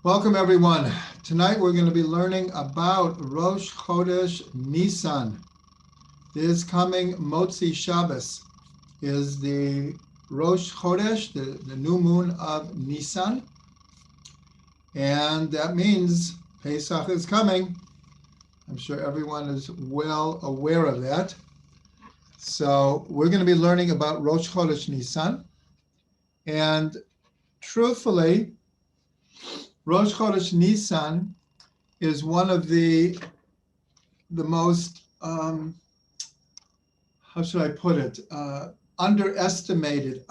Welcome everyone. Tonight we're going to be learning about Rosh Chodesh Nisan. This coming Motzi Shabbos is the Rosh Chodesh, the new moon of Nisan. And that means Pesach is coming. I'm sure everyone is well aware of that. So we're going to be learning about Rosh Chodesh Nisan. And truthfully, Rosh Chodesh Nisan is one of the most, how should I put it, underestimated,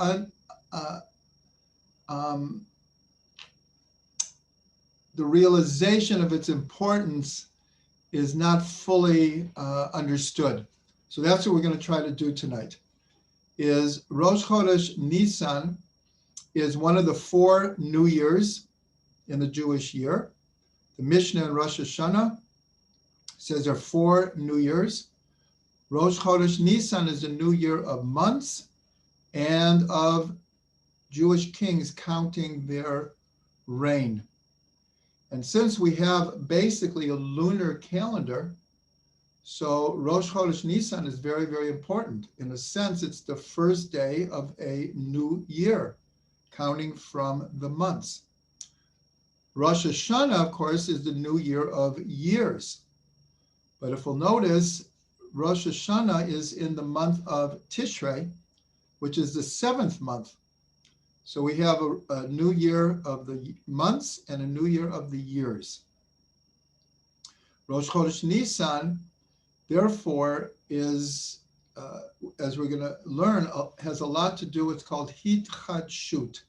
um, the realization of its importance is not fully understood. So that's what we're going to try to do tonight. Is Rosh Chodesh Nisan is one of the 4 New Years in the Jewish year. The Mishnah in Rosh Hashanah says there are 4 New Years. Rosh Chodesh Nisan is the new year of months and of Jewish kings counting their reign. And since we have basically a lunar calendar, so Rosh Chodesh Nisan is very, very important. In a sense, it's the first day of a new year, counting from the months. Rosh Hashanah, of course, is the new year of years. But if we'll notice, Rosh Hashanah is in the month of Tishrei, which is the 7th month. So we have a new year of the months and a new year of the years. Rosh Chodesh Nisan, therefore, is, as we're going to learn, has a lot to do with what's called hitchadshut,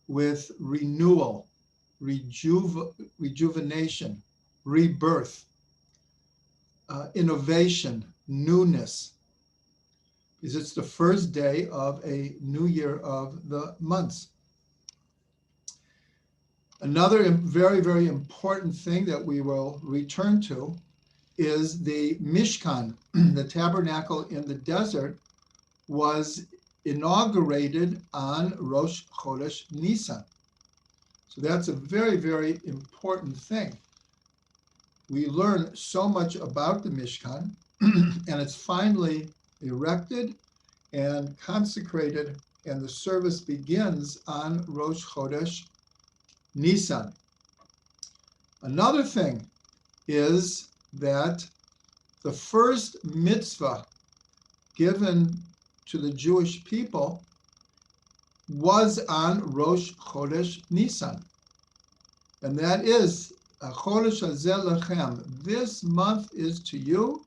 with renewal, rejuvenation, rebirth, innovation, newness, because it's the first day of a new year of the months. Another very, very important thing that we will return to is the Mishkan. The tabernacle in the desert was inaugurated on Rosh Chodesh Nisan. So that's a very, very important thing. We learn so much about the Mishkan, and it's finally erected and consecrated, and the service begins on Rosh Chodesh Nisan. Another thing is that the first mitzvah given to the Jewish people was on Rosh Chodesh Nisan, and that is Chodesh Hazeh Lechem. This month is to you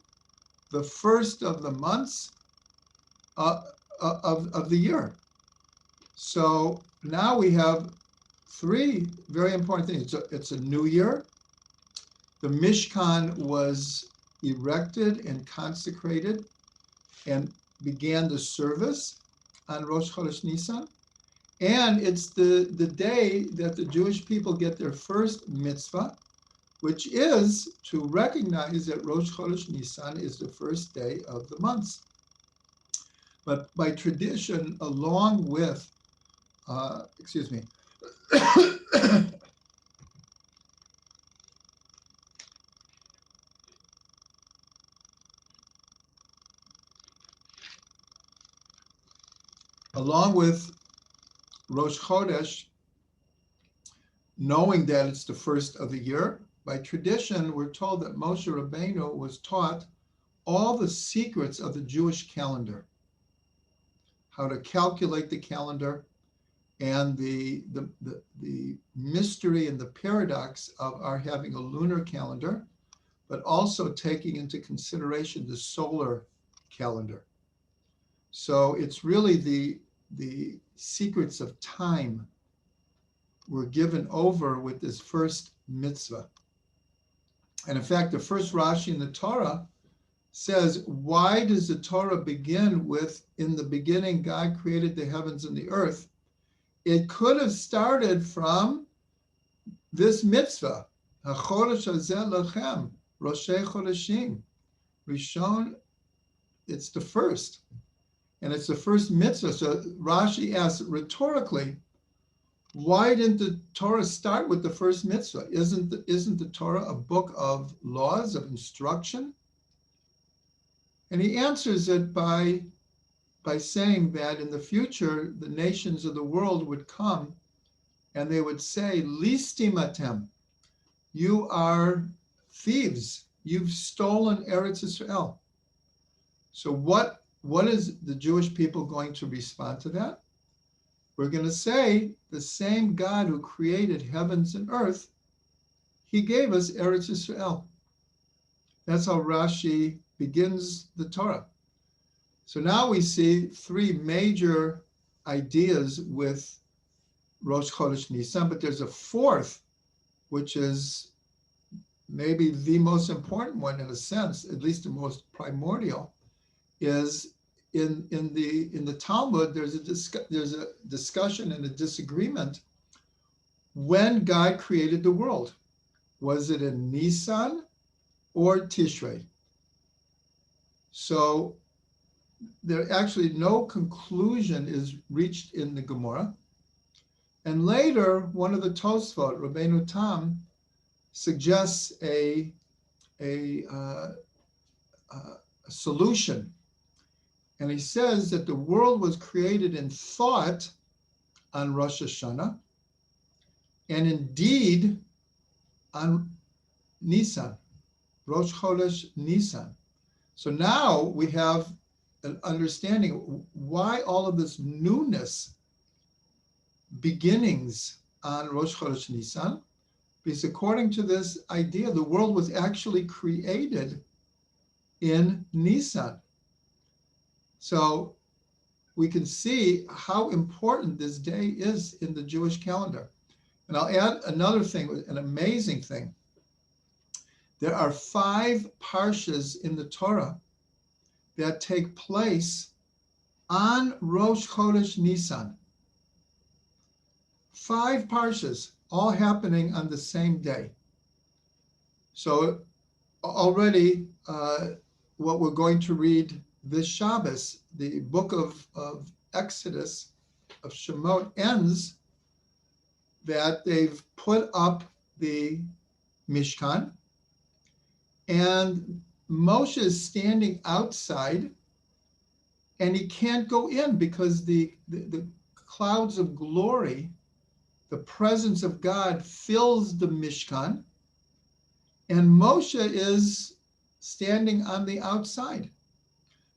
the first of the months of the year. So now we have 3 very important things. It's a new year. The Mishkan was erected and consecrated and began the service on Rosh Chodesh Nisan. And it's the day that the Jewish people get their first mitzvah, which is to recognize that Rosh Chodesh Nisan is the first day of the months. But by tradition, along with, along with Rosh Chodesh, knowing that it's the first of the year, by tradition, we're told that Moshe Rabbeinu was taught all the secrets of the Jewish calendar, how to calculate the calendar, and the mystery and the paradox of our having a lunar calendar, but also taking into consideration the solar calendar. So it's really the secrets of time were given over with this first mitzvah. And in fact, the first Rashi in the Torah says, why does the Torah begin with, in the beginning, God created the heavens and the earth? It could have started from this mitzvah, HaChodesh Hazeh Lechem, Roshei Chodeshim, Rishon, it's the first. And it's the first mitzvah. So Rashi asks rhetorically, why didn't the Torah start with the first mitzvah? Isn't the Torah a book of laws, of instruction? And he answers it by saying that in the future, the nations of the world would come and they would say, Listimatem, you are thieves. You've stolen Eretz Israel. So what is the Jewish people going to respond to that? We're going to say the same God who created heavens and earth, he gave us Eretz Israel. That's how Rashi begins the Torah. So now we see three major ideas with Rosh Chodesh Nisan, but there's a fourth, which is maybe the most important one in a sense, at least the most primordial, is in the Talmud. There's a discussion and a disagreement when God created the world. Was it in Nisan or Tishrei? So there actually no conclusion is reached in the Gemara. And later, one of the Tosfot, Rabbeinu Tam, suggests a solution. And he says that the world was created in thought on Rosh Hashanah, and indeed on Nisan, Rosh Chodesh Nisan. So now we have an understanding why all of this newness beginnings on Rosh Chodesh Nisan, because according to this idea, the world was actually created in Nisan. So we can see how important this day is in the Jewish calendar. And I'll add another thing, an amazing thing. There are 5 parshas in the Torah that take place on Rosh Chodesh Nisan. 5 parshas, all happening on the same day. So already what we're going to read this Shabbos, the book of Exodus, of Shemot, ends that they've put up the Mishkan, and Moshe is standing outside, and he can't go in because the clouds of glory, the presence of God fills the Mishkan, and Moshe is standing on the outside.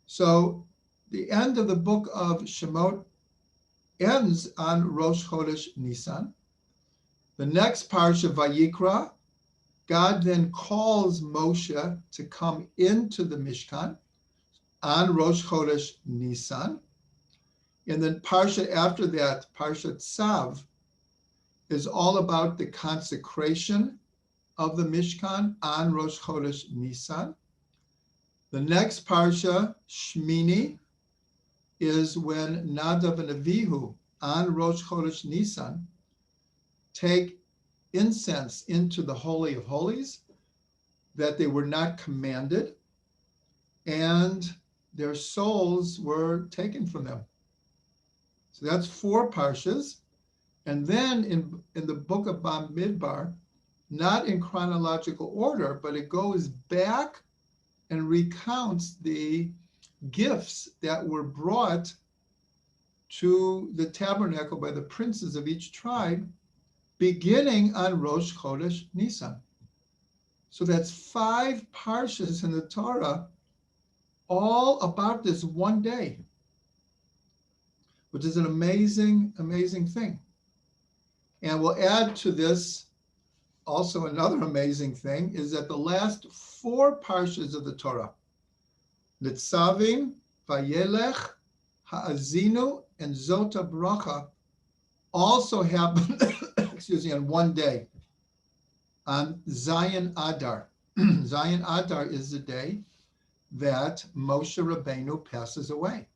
So the end of the book of Shemot ends on Rosh Chodesh Nisan. The next parsha, Vayikra, God then calls Moshe to come into the Mishkan on Rosh Chodesh Nisan. And then parsha after that, parsha Tzav, is all about the consecration of the Mishkan on Rosh Chodesh Nisan. The next parsha, Shmini, is when Nadav and Avihu on Rosh Chodesh Nisan take incense into the Holy of Holies that they were not commanded, and their souls were taken from them. So that's 4 parshas. And then in the book of Bamidbar, not in chronological order, but it goes back and recounts the gifts that were brought to the tabernacle by the princes of each tribe, beginning on Rosh Chodesh Nisan. So that's 5 parshas in the Torah, all about this one day, which is an amazing, amazing thing. And we'll add to this also another amazing thing is that the last 4 parshas of the Torah, Nitzavim, Vayelech, Ha'azinu, and Zota Bracha, also happen, on one day, on Zayin Adar. Zayin Adar is the day that Moshe Rabbeinu passes away.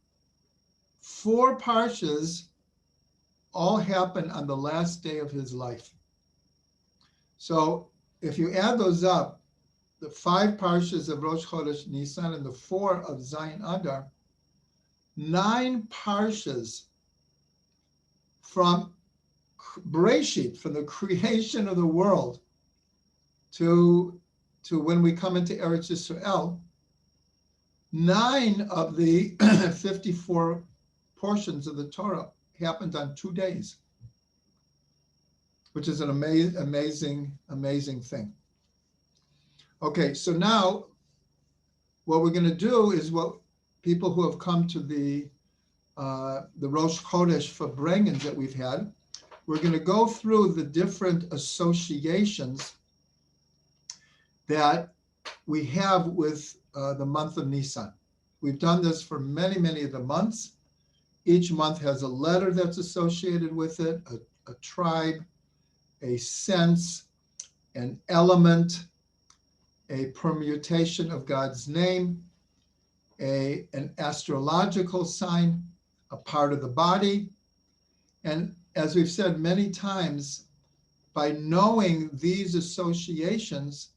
4 parshas all happen on the last day of his life. So if you add those up, the 5 parshas of Rosh Chodesh Nisan and the 4 of Zayin Adar, 9 parshas from Bereshit, from the creation of the world to when we come into Eretz Yisrael, 9 of the 54 portions of the Torah happened on 2 days, which is an amazing thing. Okay, so now what we're going to do is what people who have come to the Rosh Chodesh for Brengens that we've had, we're going to go through the different associations that we have with the month of Nisan. We've done this for many of the months. Each month has a letter that's associated with it, a tribe, a sense, an element, a permutation of God's name, an astrological sign, a part of the body. And as we've said many times, by knowing these associations,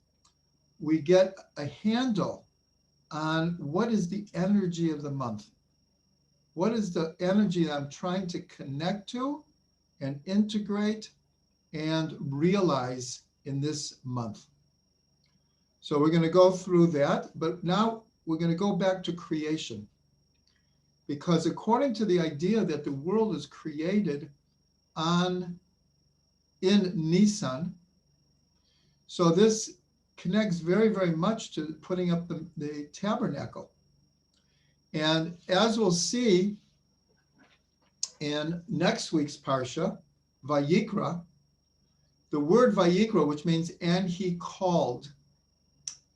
we get a handle on what is the energy of the month. What is the energy that I'm trying to connect to and integrate and realize in this month? So we're going to go through that, but now we're going to go back to creation. Because according to the idea that the world is created in Nisan, so this connects very much to putting up the tabernacle. And as we'll see in next week's parsha, Vayikra, the word Vayikra, which means and he called,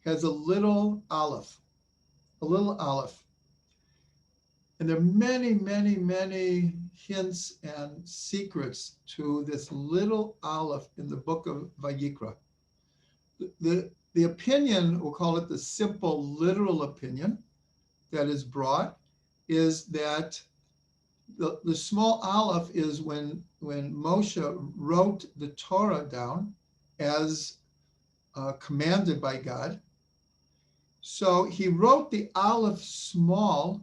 has a little aleph. And there are many hints and secrets to this little aleph in the book of Vayikra. The opinion, we'll call it the simple literal opinion that is brought, is that the small aleph is when Moshe wrote the Torah down as commanded by God. So he wrote the aleph small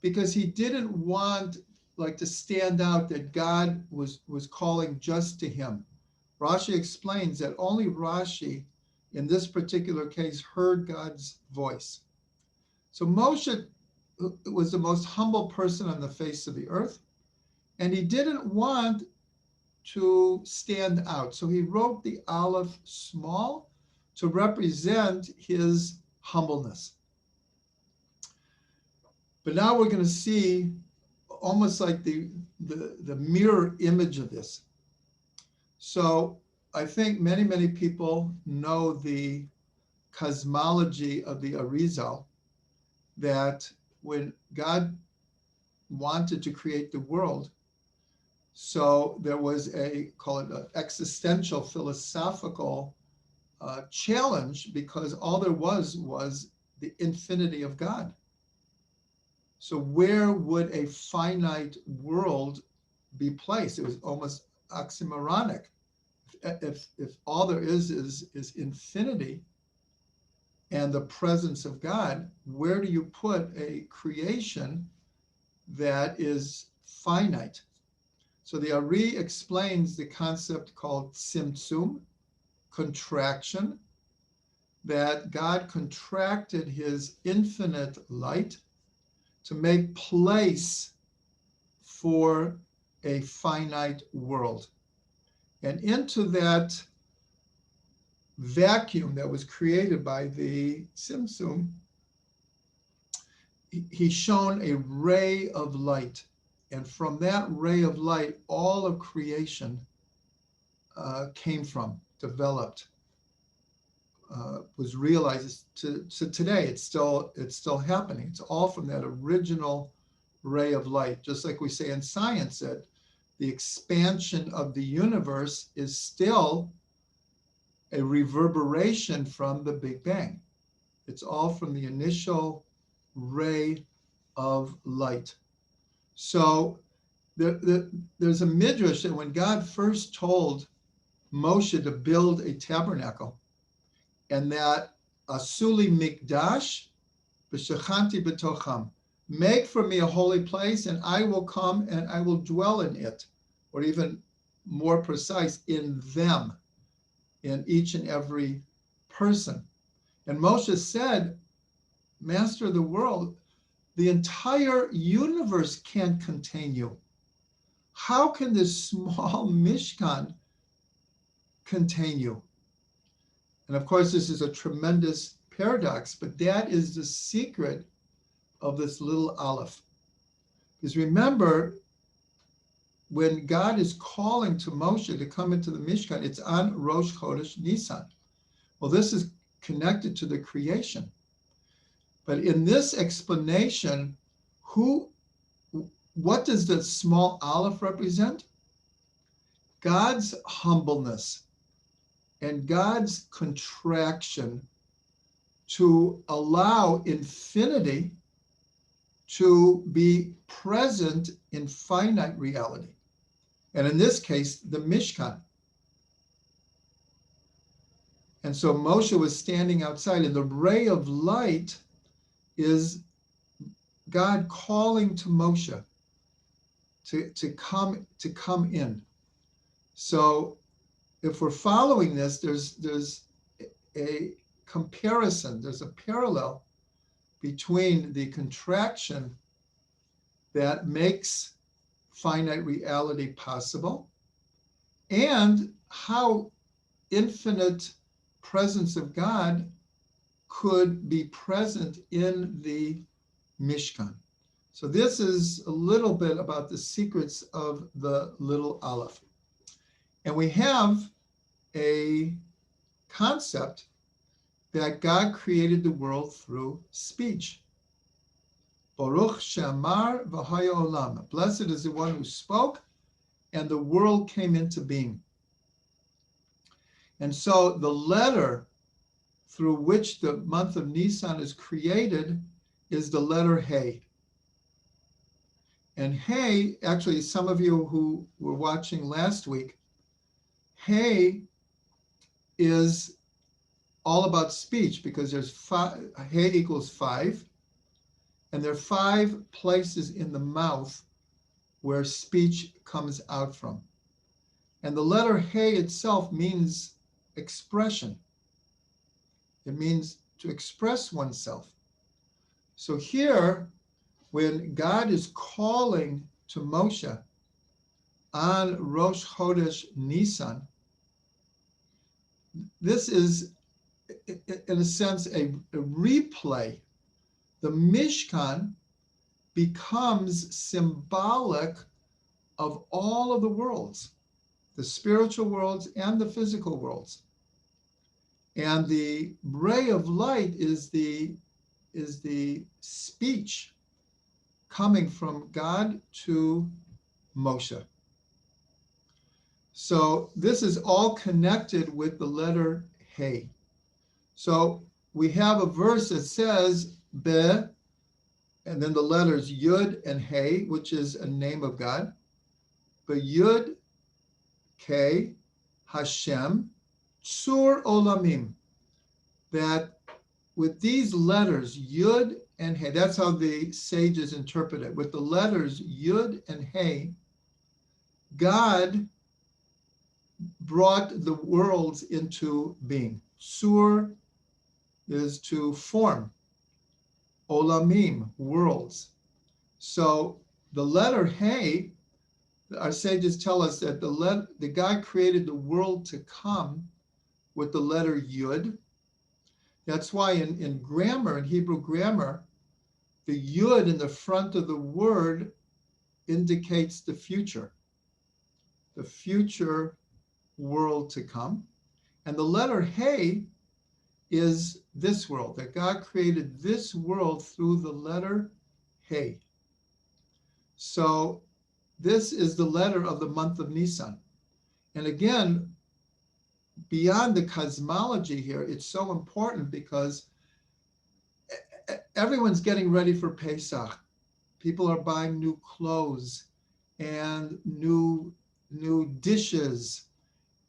because he didn't want to stand out that God was calling just to him. Rashi explains that only Rashi, in this particular case, heard God's voice. So Moshe was the most humble person on the face of the earth, and he didn't want to stand out. So he wrote the aleph small to represent his humbleness. But now we're going to see almost like the mirror image of this. So I think many people know the cosmology of the Arizal, that when God wanted to create the world, so there was call it an existential philosophical challenge, because all there was the infinity of God. So where would a finite world be placed? It was almost oxymoronic. If all there is infinity and the presence of God, where do you put a creation that is finite? So the Ari explains the concept called Simsum, contraction, that God contracted his infinite light to make place for a finite world. And into that vacuum that was created by the Simsum, he shone a ray of light. And from that ray of light, all of creation came from, developed, was realized. So today, it's still happening. It's all from that original ray of light. Just like we say in science that the expansion of the universe is still a reverberation from the Big Bang. It's all from the initial ray of light. So there's a midrash that when God first told Moshe to build a tabernacle, and that asuli mikdash b'shechanti b'tocham, make for me a holy place, and I will come and I will dwell in it. Or even more precise, in them, in each and every person. And Moshe said, Master of the world, the entire universe can't contain you. How can this small Mishkan contain you? And of course, this is a tremendous paradox, but that is the secret of this little Aleph. Because remember, when God is calling to Moshe to come into the Mishkan, it's on Rosh Chodesh Nisan. Well, this is connected to the creation. But in this explanation, what does the small Aleph represent? God's humbleness and God's contraction to allow infinity to be present in finite reality. And in this case, the Mishkan. And so Moshe was standing outside, and the ray of light is God calling to Moshe to come in. So if we're following this, there's a comparison, there's a parallel between the contraction that makes finite reality possible and how infinite presence of God could be present in the Mishkan. So this is a little bit about the secrets of the little Aleph. And we have a concept that God created the world through speech. Baruch she'amar v'haya olam. Blessed is the one who spoke, and the world came into being. And so the letter through which the month of Nisan is created is the letter Hey. And Hey, actually, some of you who were watching last week, Hey is all about speech, because there's five, Hey equals 5, and there are 5 places in the mouth where speech comes out from. And the letter Hey itself means expression. It means to express oneself. So here, when God is calling to Moshe on Rosh Chodesh Nisan, this is, in a sense, a replay. The Mishkan becomes symbolic of all of the worlds, the spiritual worlds and the physical worlds. And the ray of light is the speech coming from God to Moshe. So this is all connected with the letter Hey. So we have a verse that says Be, and then the letters Yud and Hey, which is a name of God. But Yud K Hashem Tsur Olamim. That with these letters Yud and Hey, that's how the sages interpret it. With the letters Yud and Hey, God brought the worlds into being. Sur is to form. Olamim, worlds. So the letter Hey, our sages tell us that the God created the world to come with the letter Yud. That's why in grammar, in Hebrew grammar, the Yud in the front of the word indicates the future world to come. And the letter Hey is this world, that God created this world through the letter Hey. So this is the letter of the month of Nisan. And again, beyond the cosmology here, it's so important because everyone's getting ready for Pesach. People are buying new clothes and new dishes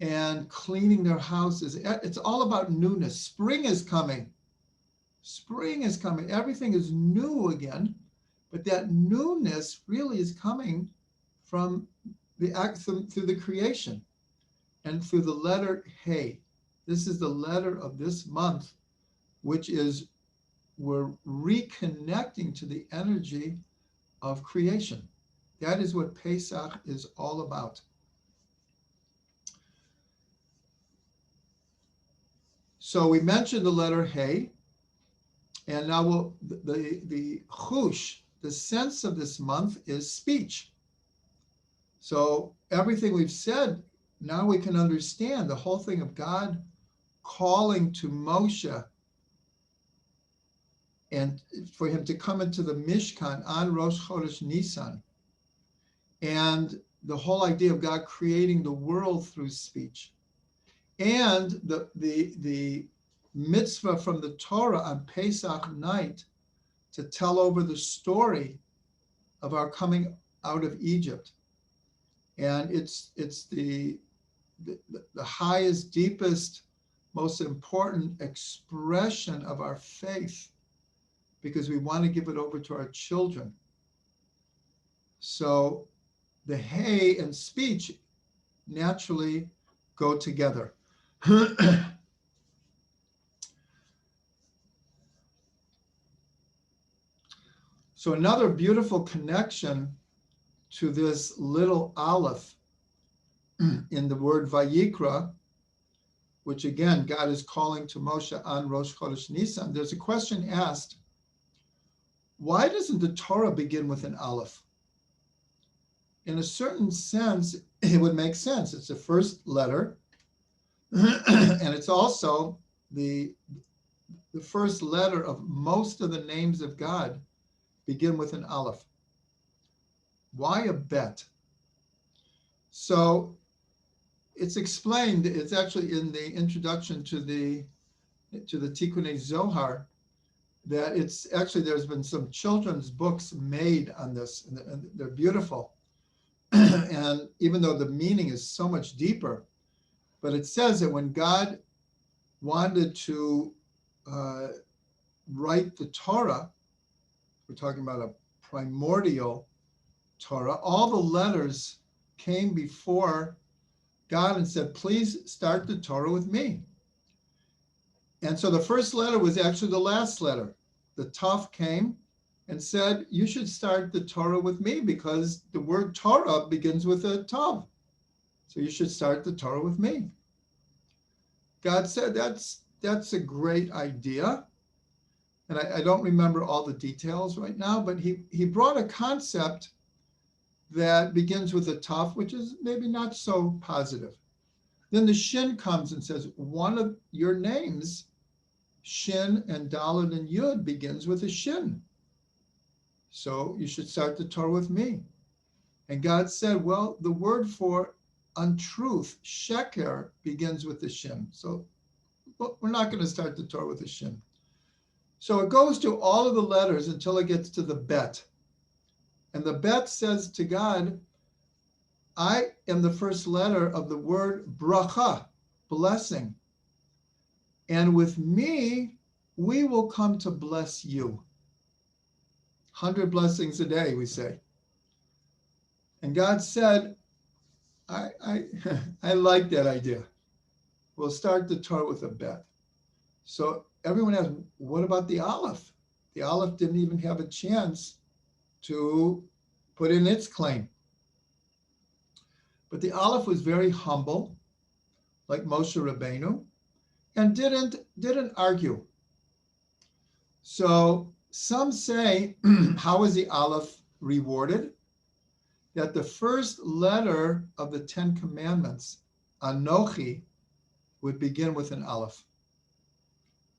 and cleaning their houses. It's all about newness. Spring is coming. Spring is coming. Everything is new again. But that newness really is coming from the act through the creation and through the letter Hey. This is the letter of this month, which is we're reconnecting to the energy of creation. That is what Pesach is all about. So we mentioned the letter Hey, and now the chush, the sense of this month is speech. So everything we've said, now we can understand the whole thing of God calling to Moshe and for him to come into the Mishkan on Rosh Chodesh Nisan. And the whole idea of God creating the world through speech. And the mitzvah from the Torah on Pesach night to tell over the story of our coming out of Egypt. And it's the highest, deepest, most important expression of our faith, because we want to give it over to our children. So the Hey and speech naturally go together. So another beautiful connection to this little Aleph in the word Vayikra, which again, God is calling to Moshe on Rosh Chodesh Nisan. There's a question asked, why doesn't the Torah begin with an Aleph? In a certain sense, it would make sense. It's the first letter, and it's also the first letter of most of the names of God begin with an Aleph. Why a bet? So it's explained, it's actually in the introduction to the Tikkunei Zohar, that it's actually, there's been some children's books made on this, and they're beautiful. And even though the meaning is so much deeper, but it says that when God wanted to write the Torah, we're talking about a primordial Torah, all the letters came before God and said, please start the Torah with me. And so the first letter was actually the last letter. The Tav came and said, you should start the Torah with me because the word Torah begins with a Tav. So you should start the Torah with me. God said, that's a great idea. And I don't remember all the details right now, but he brought a concept that begins with a Tav, which is maybe not so positive. Then the Shin comes and says, one of your names, Shin and Dalet and Yud, begins with a Shin. So you should start the Torah with me. And God said, well, the word for untruth, sheker, begins with the Shin. So we're not going to start the Torah with a Shin. So it goes to all of the letters until it gets to the bet. And the bet says to God, I am the first letter of the word bracha, blessing. And with me, we will come to bless you. 100 blessings a day, we say. And God said, I like that idea. We'll start the Torah with a bet. So everyone asks, what about the Aleph? The Aleph didn't even have a chance to put in its claim. But the Aleph was very humble, like Moshe Rabbeinu, and didn't argue. So some say, how is the Aleph rewarded? That the first letter of the 10 Commandments, Anochi, would begin with an Aleph.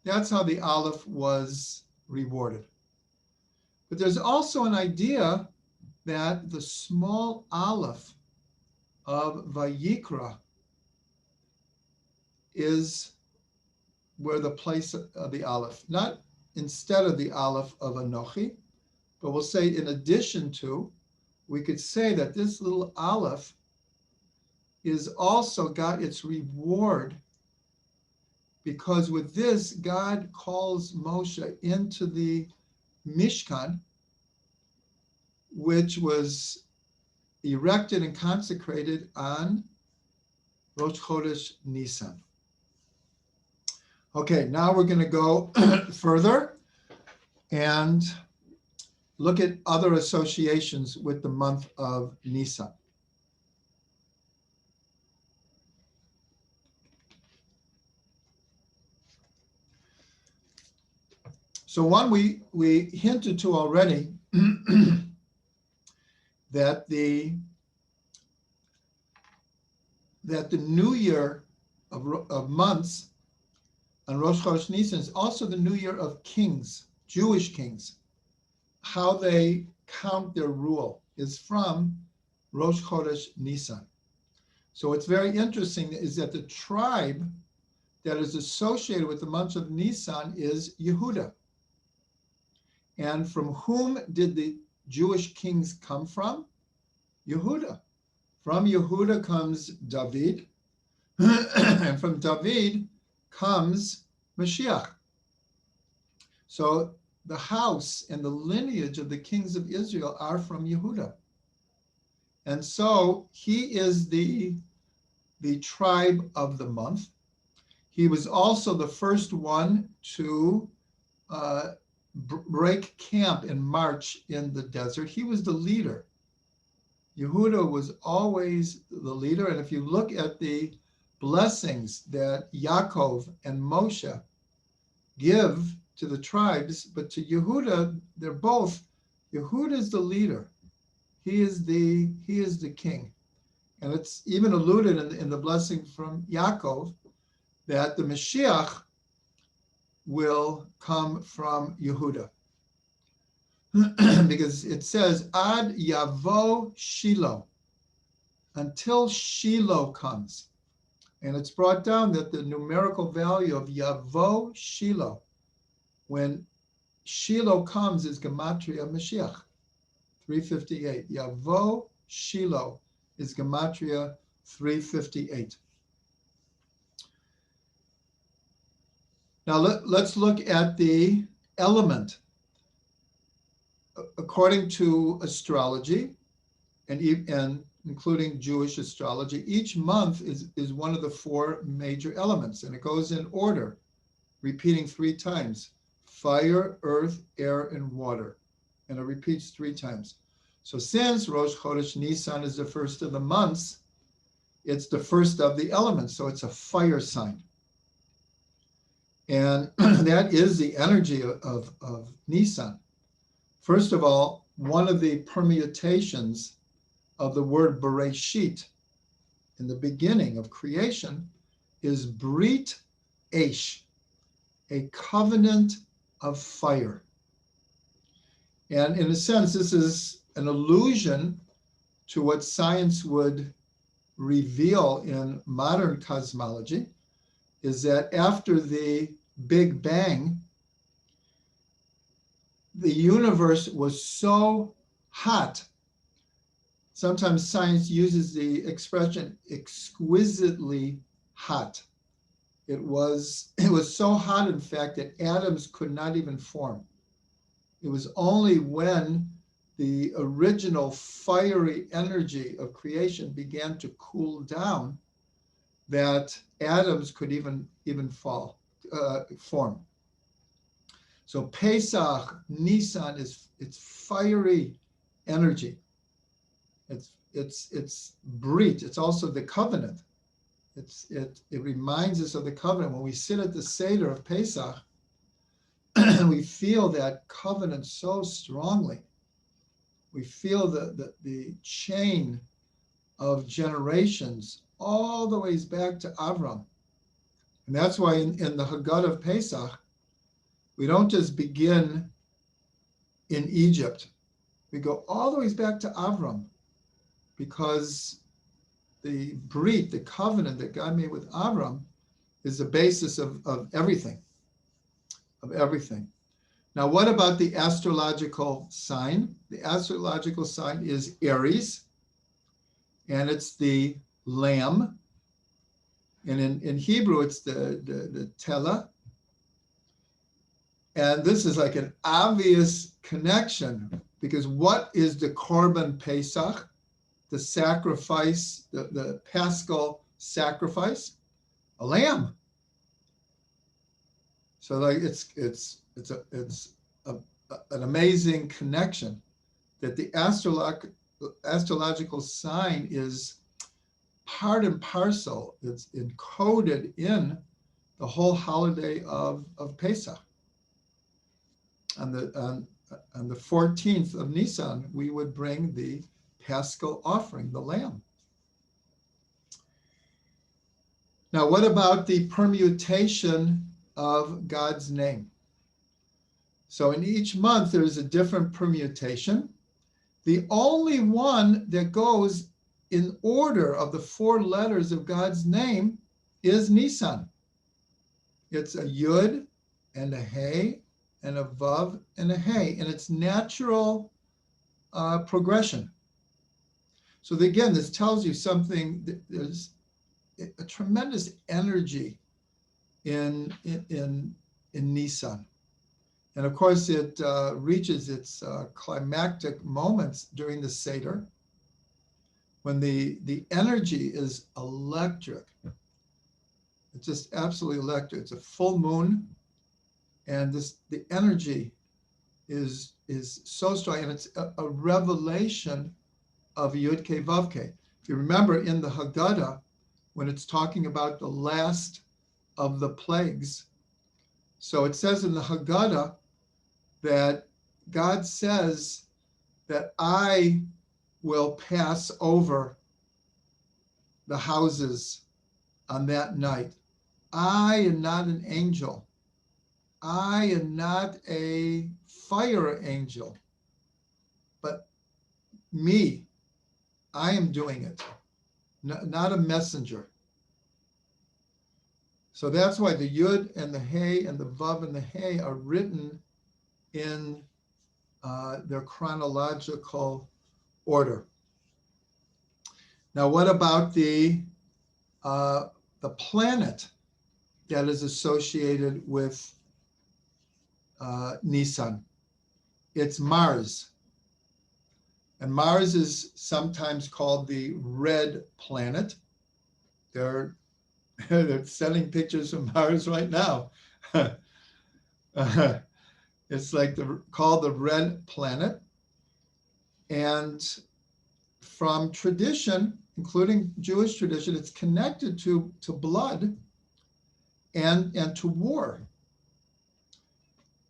That's how the Aleph was rewarded. But there's also an idea that the small Aleph of Vayikra is where the place of the Aleph, not instead of the Aleph of Anochi, but we'll say in addition to, we could say that this little Aleph is also got its reward, because with this, God calls Moshe into the Mishkan, which was erected and consecrated on Rosh Chodesh Nisan. Okay, now we're going to go further and look at other associations with the month of Nisan. So one we hinted to already that the new year of months on Rosh Chodesh Nisan is also the new year of kings, Jewish kings. How they count their rule is from Rosh Chodesh Nisan. So what's very interesting is that the tribe that is associated with the month of Nisan is Yehuda. And from whom did the Jewish kings come from? Yehuda. From Yehuda comes David, and from David comes Mashiach. So the house and the lineage of the kings of Israel are from Yehuda. And so he is the tribe of the month. He was also the first one to break camp and march in the desert. He was the leader. Yehuda was always the leader. And if you look at the blessings that Yaakov and Moshe give to the tribes, but to Yehuda, Yehuda is the leader. He is the king. And it's even alluded in the blessing from Yaakov that the Mashiach will come from Yehuda. Because it says, Ad Yavo Shiloh, until Shiloh comes. And it's brought down that the numerical value of Yavo Shiloh, when Shiloh comes, is Gematria Mashiach, 358. Yavo Shiloh is Gematria 358. Now let's look at the element. According to astrology, and including Jewish astrology, each month is one of the four major elements, and it goes in order, repeating 3 times: fire, earth, air, and water. And it repeats 3 times. So since Rosh Chodesh Nisan is the first of the months, it's the first of the elements, so it's a fire sign. And that is the energy of Nisan. First of all, one of the permutations of the word Bereshit in the beginning of creation is Brit Eish, a covenant of fire. And in a sense, this is an allusion to what science would reveal in modern cosmology, is that after the Big Bang, the universe was so hot. Sometimes science uses the expression exquisitely hot. It was so hot, in fact, that atoms could not even form. It was only when the original fiery energy of creation began to cool down that atoms could even form. So Pesach, Nisan it's fiery energy. It's Brit. It's also the covenant. It reminds us of the covenant. When we sit at the Seder of Pesach, we feel that covenant so strongly. We feel the chain of generations all the ways back to Avram. And that's why in the Haggadah of Pesach, we don't just begin in Egypt. We go all the ways back to Avram, because the Brit, the covenant that God made with Avram, is the basis of everything, Now, what about the astrological sign? The astrological sign is Aries, and it's the lamb. And in Hebrew, it's the tela. And this is like an obvious connection, because what is the Korban Pesach? the sacrifice, the Paschal sacrifice? A lamb. So like it's an amazing connection that the astrological sign is part and parcel. It's encoded in the whole holiday of Pesach. On the 14th of Nisan, we would bring the Paschal offering, the lamb. Now, what about the permutation of God's name? So in each month, there's a different permutation. The only one that goes in order of the 4 letters of God's name is Nisan. It's a Yud and a Hey and a Vav and a Hey, and it's natural progression. So again, this tells you something. There's a tremendous energy in Nisan. And of course, it reaches its climactic moments during the Seder, when the energy is electric. It's just absolutely electric. It's a full moon, and the energy is so strong, and it's a revelation of Yud Ke Vav Ke. If you remember in the Haggadah, when it's talking about the last of the plagues, so it says in the Haggadah that God says that I will pass over the houses on that night. I am not an angel. I am not a fire angel, but me, I am doing it, not a messenger. So that's why the Yud and the Hey and the Vav and the Hey are written in their chronological order. Now, what about the planet that is associated with Nisan? It's Mars. And Mars is sometimes called the red planet. They're sending pictures from Mars right now. It's like called the red planet. And from tradition, including Jewish tradition, it's connected to blood and to war.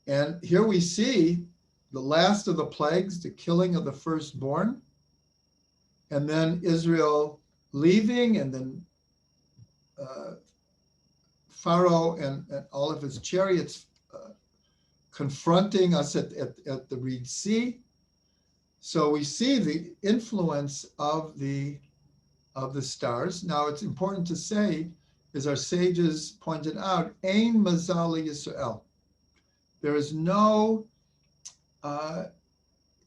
And here we see the last of the plagues, the killing of the firstborn, and then Israel leaving, and then Pharaoh and all of his chariots confronting us at the Red Sea. So we see the influence of the stars. Now, it's important to say, as our sages pointed out, Ein Mazal Yisrael. There is no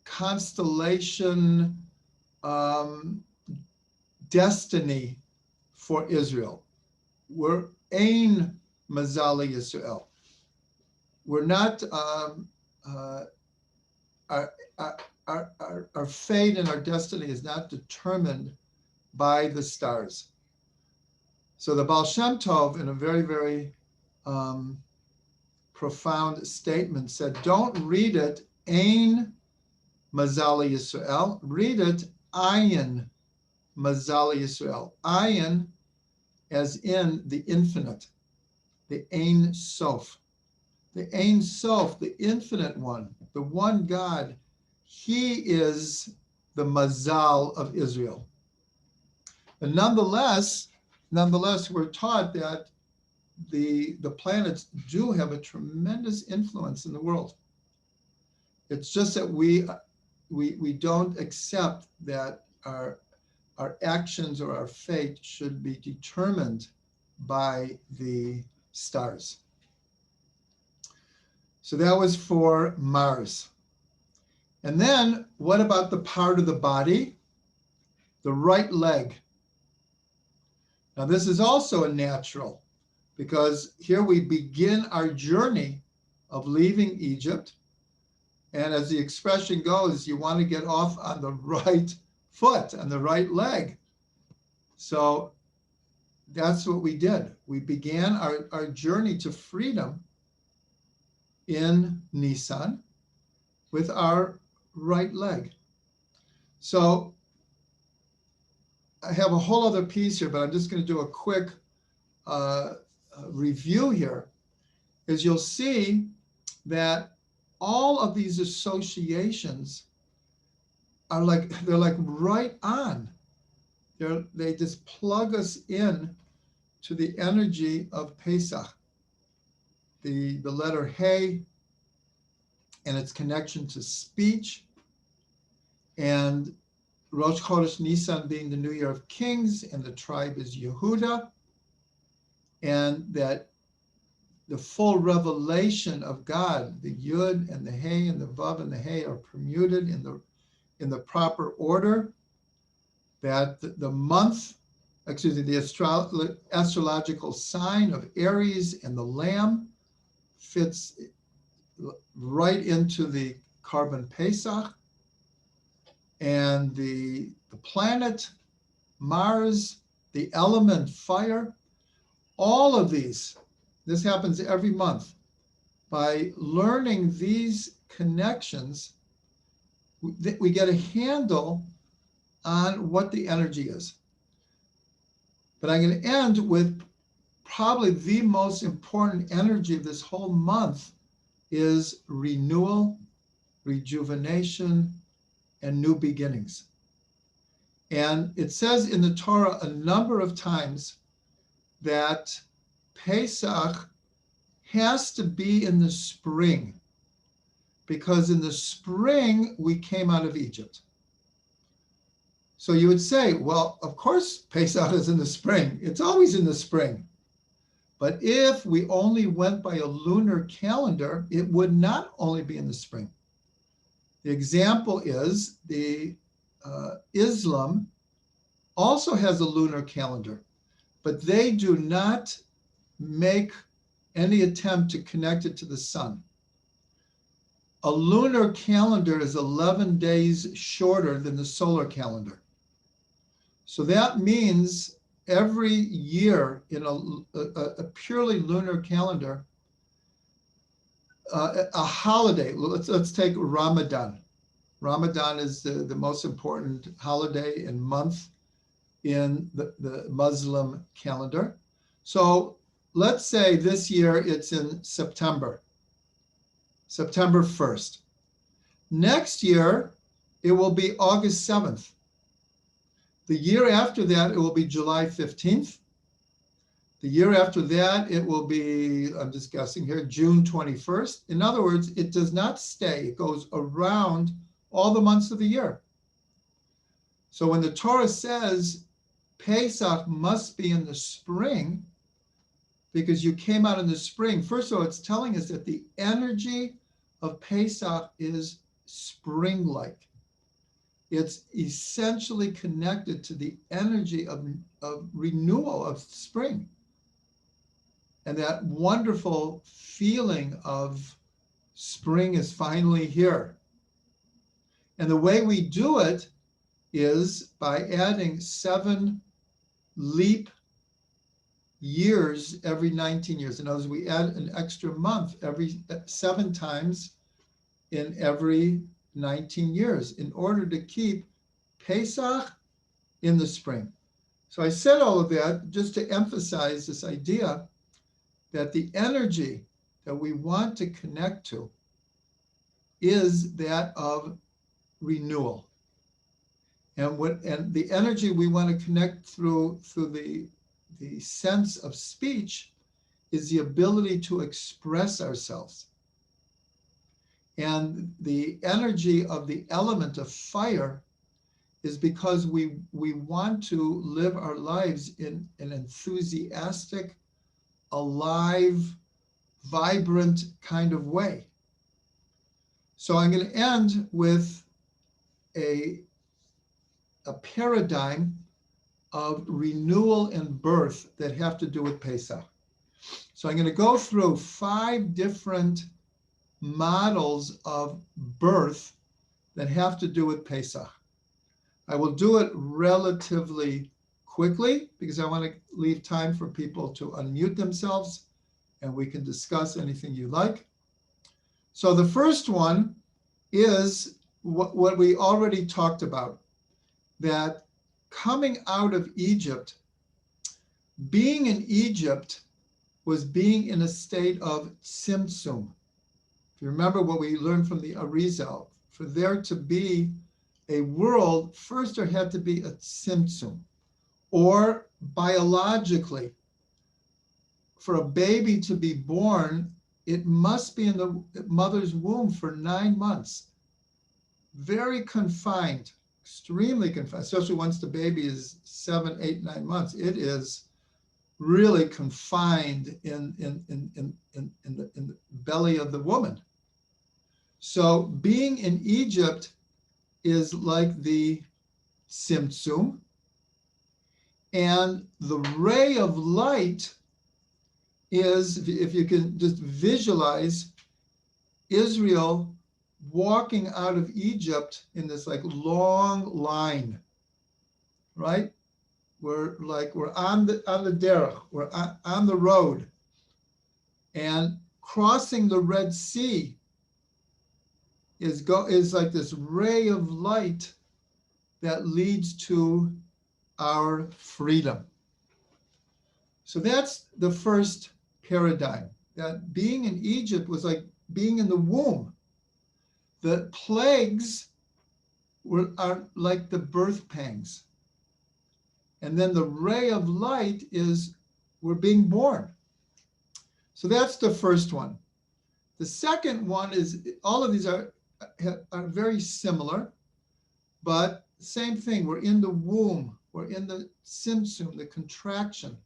constellation destiny for Israel. We're Ein Mazal Yisrael. We're not our fate and our destiny is not determined by the stars. So the Baal Shem Tov, in a very, very profound statement, said, don't read it Ein Mazal Yisrael, read it Ayin Mazal Yisrael. Ayin as in the infinite, the Ein Sof. The Ein Sof, the infinite one, the one God, he is the Mazal of Israel. And nonetheless, we're taught that the planets do have a tremendous influence in the world. It's just that we don't accept that our actions or our fate should be determined by the stars. So that was for Mars. And then what about the part of the body? The right leg. Now this is also a natural, because here we begin our journey of leaving Egypt. And as the expression goes, you want to get off on the right foot, on the right leg. So that's what we did. We began our journey to freedom in Nisan with our right leg. So I have a whole other piece here, but I'm just going to do a quick review here. Is you'll see that all of these associations are they're like right on. They just plug us in to the energy of Pesach. The letter Hey and its connection to speech, and Rosh Chodesh Nisan being the New Year of Kings, and the tribe is Yehuda, and that the full revelation of God, the Yud and the Hey and the Vav and the Hey are permuted in the proper order, that the astrological sign of Aries and the Lamb fits right into the carbon Pesach, and the planet, Mars, the element fire, all of these, this happens every month. By learning these connections, we get a handle on what the energy is. But I'm going to end with probably the most important energy of this whole month is renewal, rejuvenation, and new beginnings. And it says in the Torah a number of times that Pesach has to be in the spring, because in the spring we came out of Egypt. So you would say, well, of course Pesach is in the spring. It's always in the spring. But if we only went by a lunar calendar, it would not only be in the spring. The example is the Islam also has a lunar calendar, but they do not make any attempt to connect it to the sun. A lunar calendar is 11 days shorter than the solar calendar. So that means every year in a purely lunar calendar, a holiday, let's take Ramadan. Ramadan is the most important holiday and month in the Muslim calendar. So let's say this year it's in September 1st. Next year, it will be August 7th. The year after that, it will be July 15th. The year after that, it will be, I'm just guessing here, June 21st. In other words, it does not stay. It goes around all the months of the year. So when the Torah says Pesach must be in the spring, because you came out in the spring, first of all, it's telling us that the energy of Pesach is spring-like. It's essentially connected to the energy of renewal of spring. And that wonderful feeling of spring is finally here. And the way we do it is by adding 7 leap years every 19 years. In other words, we add an extra month every 7 times in every 19 years in order to keep Pesach in the spring. So I said all of that just to emphasize this idea that the energy that we want to connect to is that of renewal. And the energy we want to connect through the sense of speech is the ability to express ourselves. And the energy of the element of fire is because we want to live our lives in an enthusiastic, alive, vibrant kind of way. So I'm going to end with a paradigm of renewal and birth that have to do with Pesach. So I'm going to go through 5 different models of birth that have to do with Pesach. I will do it relatively quickly because I want to leave time for people to unmute themselves and we can discuss anything you like. So the first one is what we already talked about, that coming out of Egypt, being in Egypt was being in a state of Simsum. If you remember what we learned from the Arizal, for there to be a world, first there had to be a Simsum, or biologically, for a baby to be born, it must be in the mother's womb for 9 months. Very confined, extremely confined, especially once the baby is 7, 8, 9 months. It is really confined in the belly of the woman. So being in Egypt is like the Simsum, and the ray of light is, if you can just visualize Israel walking out of Egypt in this like long line, right? We're on the derech, we're on the road, and crossing the Red Sea is like this ray of light that leads to our freedom. So that's the first paradigm, that being in Egypt was like being in the womb. The plagues are like the birth pangs. And then the ray of light is we're being born. So that's the first one. The second one is, all of these are very similar, but same thing. We're in the womb. We're in the Simsum, the contraction.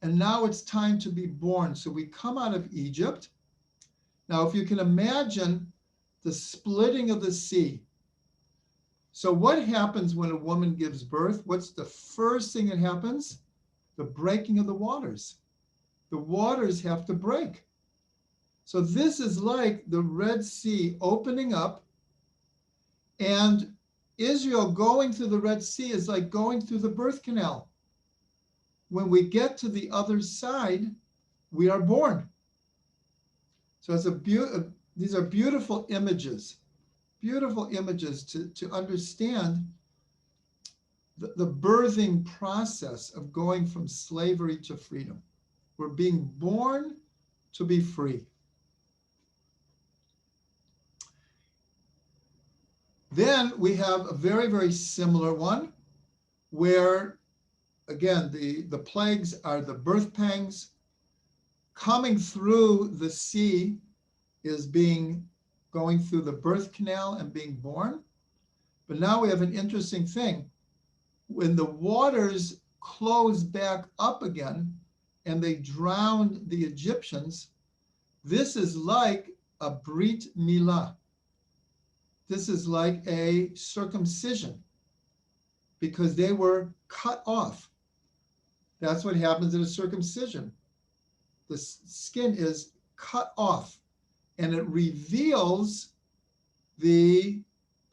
And now it's time to be born. So we come out of Egypt. Now, if you can imagine the splitting of the sea. So what happens when a woman gives birth? What's the first thing that happens? The breaking of the waters. The waters have to break. So this is like the Red Sea opening up, and Israel going through the Red Sea is like going through the birth canal. When we get to the other side, we are born. So it's these are beautiful images to understand the birthing process of going from slavery to freedom. We're being born to be free. Then we have a very, very similar one where, again, the plagues are the birth pangs. Coming through the sea is going through the birth canal and being born. But now we have an interesting thing. When the waters close back up again and they drown the Egyptians, this is like a Brit Milah. This is like a circumcision because they were cut off. That's what happens in a circumcision. The skin is cut off and it reveals the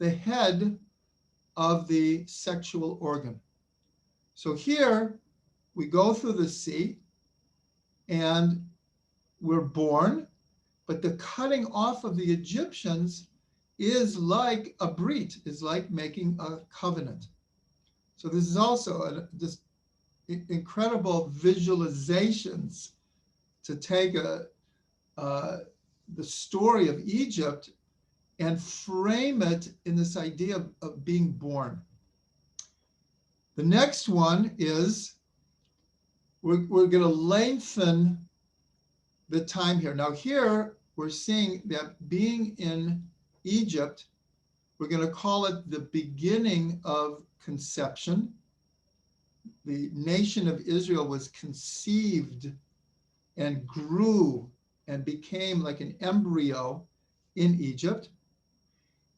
head of the sexual organ. So here we go through the sea and we're born, but the cutting off of the Egyptians is like a brit, is like making a covenant. So this is also just incredible visualizations to take the story of Egypt and frame it in this idea of being born. The next one is we're going to lengthen the time here. Now here we're seeing that being in Egypt, we're going to call it the beginning of conception. The nation of Israel was conceived and grew and became like an embryo in Egypt.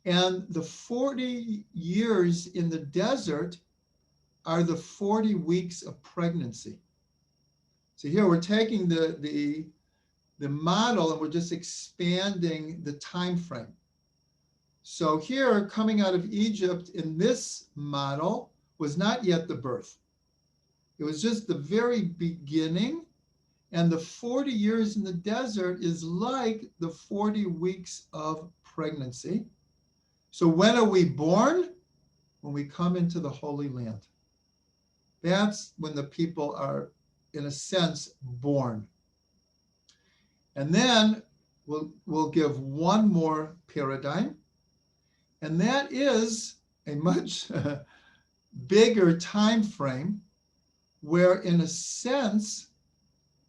And the 40 years in the desert are the 40 weeks of pregnancy. So here we're taking the model and we're just expanding the time frame. So here, coming out of Egypt in this model was not yet the birth. It was just the very beginning. And the 40 years in the desert is like the 40 weeks of pregnancy. So when are we born? When we come into the Holy Land. That's when the people are, in a sense, born. And then we'll give one more paradigm, and that is a much bigger time frame where, in a sense,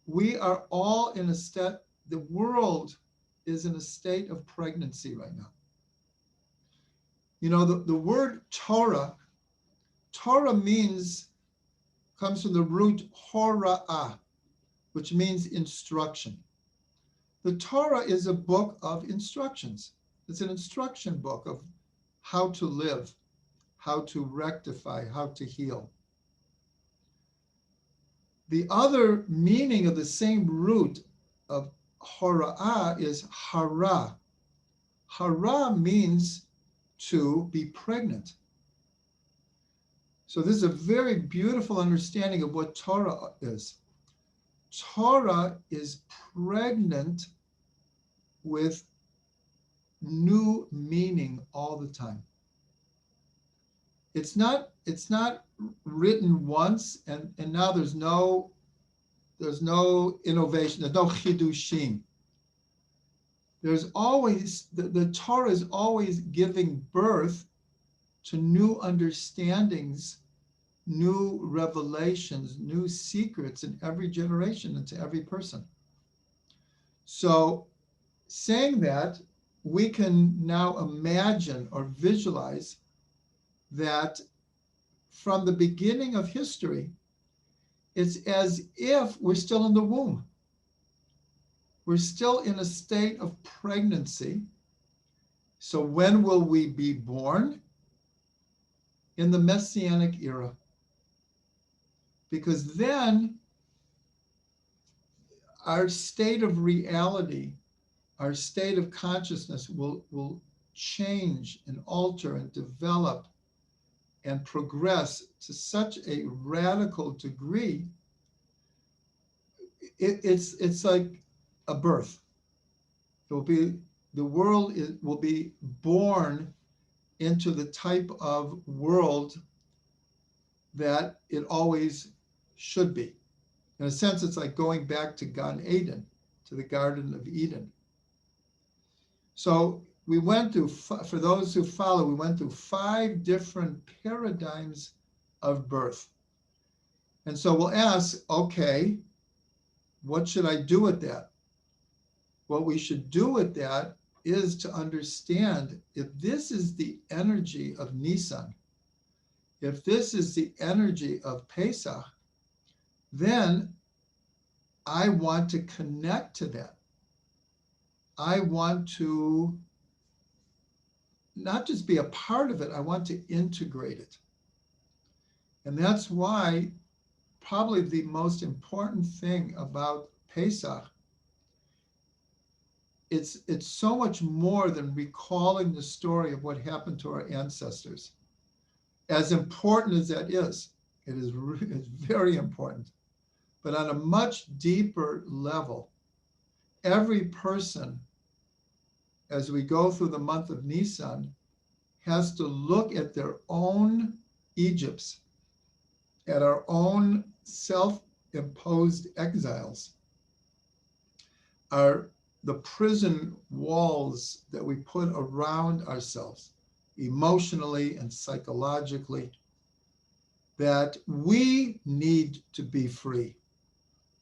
we are all in a state, the world is in a state of pregnancy right now. You know, the word Torah comes from the root hora'ah, which means instruction. The Torah is a book of instructions. It's an instruction book of how to live, how to rectify, how to heal. The other meaning of the same root of hora'ah is hara. Hara means to be pregnant. So this is a very beautiful understanding of what Torah is. Torah is pregnant with new meaning all the time. It's not written once and now there's no innovation, there's no chidushim. There's always, the Torah is always giving birth to new understandings, new revelations, new secrets in every generation and to every person. So saying that, we can now imagine or visualize that from the beginning of history, it's as if we're still in the womb. We're still in a state of pregnancy. So when will we be born? In the Messianic era. Because then our state of reality, our state of consciousness will change and alter and develop and progress to such a radical degree. It's like a birth. It will be, the world will be born into the type of world that it always should be. In a sense, it's like going back to Gan Eden, to the Garden of Eden. So we went through, for those who follow, we went through 5 different paradigms of birth. And so we'll ask, okay, what should I do with that? What we should do with that is to understand, if this is the energy of Nisan, if this is the energy of Pesach, then I want to connect to that. I want to not just be a part of it, I want to integrate it. And that's why probably the most important thing about Pesach, it's so much more than recalling the story of what happened to our ancestors. As important as that is, it's very important. But on a much deeper level, every person, as we go through the month of Nisan, has to look at their own Egypts, at our own self-imposed exiles, the prison walls that we put around ourselves, emotionally and psychologically, that we need to be free.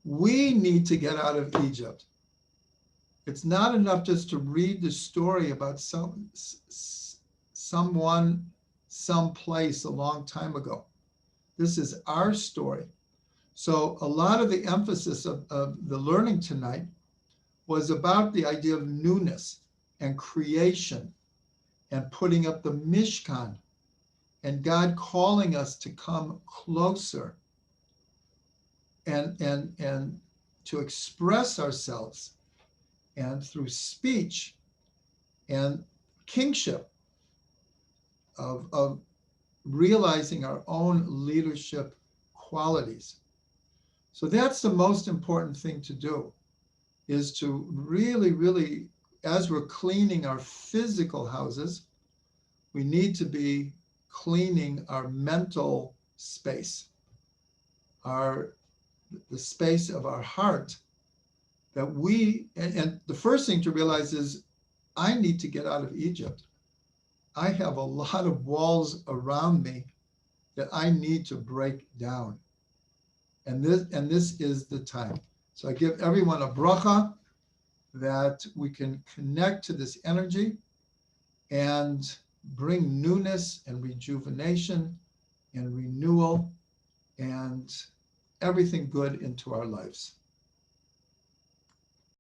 We need to get out of Egypt. It's not enough just to read the story about someone, someplace a long time ago. This is our story. So a lot of the emphasis of the learning tonight was about the idea of newness and creation and putting up the Mishkan and God calling us to come closer and to express ourselves, and through speech and kingship, of realizing our own leadership qualities. So that's the most important thing to do, is to really, really, as we're cleaning our physical houses, we need to be cleaning our mental space, the space of our heart, that and the first thing to realize is I need to get out of Egypt. I have a lot of walls around me that I need to break down. And this is the time. So I give everyone a bracha that we can connect to this energy and bring newness and rejuvenation and renewal and everything good into our lives.